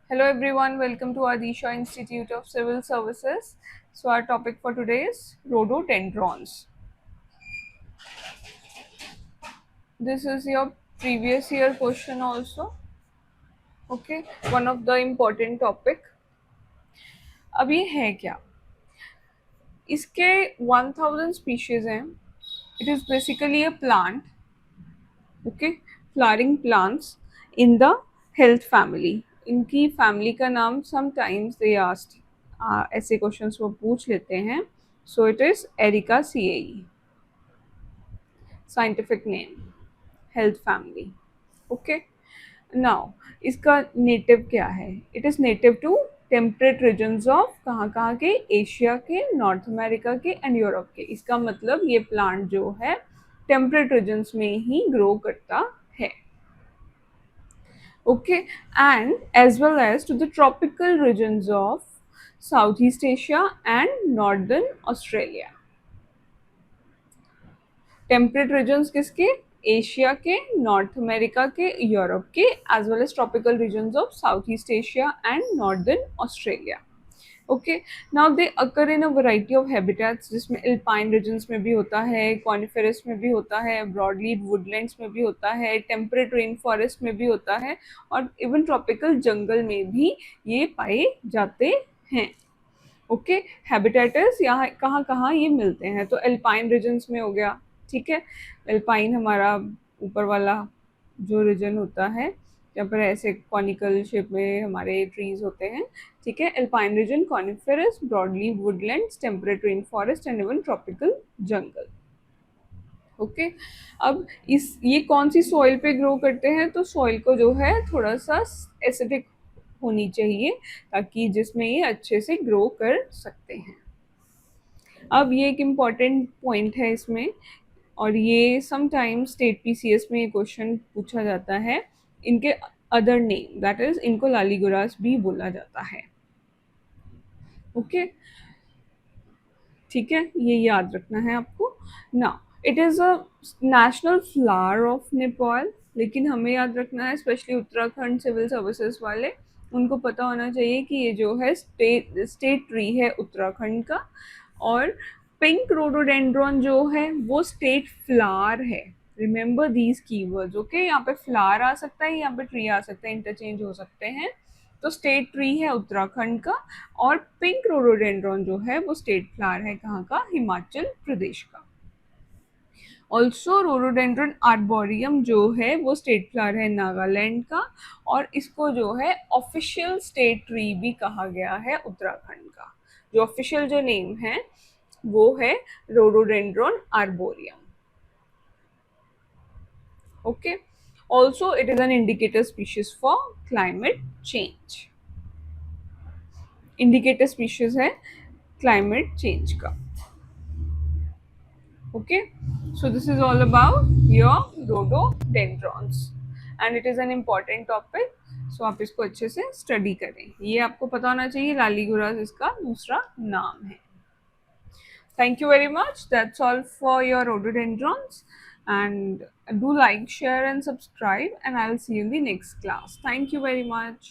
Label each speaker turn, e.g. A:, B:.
A: Hello everyone, welcome to Adisha Institute of Civil Services. So our topic for today is rhododendrons. This is your previous year question also. Okay, one of the important topic. अब ये है क्या? इसके 1000 species हैं. It is basically a plant. Okay, flowering plants in the health family. इनकी family का नाम sometimes they asked ऐसे क्वेश्चंस वो पूछ लेते हैं. So it is Ericaceae. Scientific name, health family. Okay. Now इसका नेटिव क्या है? It is native to temperate regions of कहाँ के, एशिया के, नॉर्थ अमेरिका के एंड यूरोप के. इसका मतलब ये प्लांट जो है टेम्परेट रीजन्स में ही ग्रो करता है. Okay, and as well as to the tropical regions of Southeast Asia and Northern Australia. Temperate regions किसके? एशिया के, नॉर्थ अमेरिका के, यूरोप के, as well as tropical regions of South East Asia and Northern Australia. Okay, now they occur in a variety of habitats, जिसमें alpine regions में भी होता है, coniferous में भी होता है, ब्रॉडलीड वुडलैंड्स में भी होता है, टेम्परेट रेन फॉरेस्ट में भी होता है और इवन ट्रॉपिकल जंगल में भी ये पाए जाते हैं. ओके, हैबिटेट्स यहाँ कहाँ ये मिलते हैं? तो एल्पाइन रीजन्स में हो गया. ठीक है, एल्पाइन हमारा ऊपर वाला जो रीजन होता है जहाँ पर ऐसे कॉनिकल शेप में हमारे ट्रीज होते हैं. ठीक है, alpine region, coniferous, broadleaf woodlands, temperate rain forest and even tropical jungle. Okay, अब ये कौन सी सॉइल पे ग्रो करते हैं? तो सॉइल को जो है थोड़ा सा एसिडिक होनी चाहिए ताकि जिसमें ये अच्छे से ग्रो कर सकते हैं. अब ये एक इम्पॉर्टेंट पॉइंट है इसमें, और ये समटाइम्स स्टेट पीसीएस में ये क्वेश्चन पूछा जाता है. इनके अदर नेम, दैट इज इनको लालीगुरास भी बोला जाता है. ओके, ठीक है, ये याद रखना है आपको. ना, it is a national flower of Nepal. लेकिन हमें याद रखना है, स्पेशली उत्तराखंड सिविल सर्विसेज वाले, उनको पता होना चाहिए कि ये जो है स्टेट ट्री है उत्तराखंड का. और पिंक रोडोडेंड्रॉन जो है वो स्टेट फ्लावर है. Remember these keywords. ओके, यहाँ पे फ्लावर आ सकता है, यहाँ पे ट्री आ सकता है, इंटरचेंज हो सकते हैं. तो स्टेट ट्री है उत्तराखंड का, और पिंक रोडोडेंड्रॉन जो है वो स्टेट फ्लावर है कहाँ का? हिमाचल प्रदेश का. ऑल्सो रोडोडेंड्रन आर्बोरियम जो है वो स्टेट फ्लावर है नागालैंड का, और इसको जो है ऑफिशियल स्टेट ट्री भी कहा गया है उत्तराखंड का. जो ऑफिशियल जो नेम है वो है rhododendron arboreum. Okay, also it is an indicator species for climate change. Indicator species है क्लाइमेट चेंज का. Okay, so this is all about your rhododendrons and it is an important topic. So आप इसको अच्छे से study करें. ये आपको पता होना चाहिए लालीगुरास इसका दूसरा नाम है. Thank you very much. That's all for your rhododendrons, and do like, share and subscribe, and I'll see you in the next class. Thank you very much.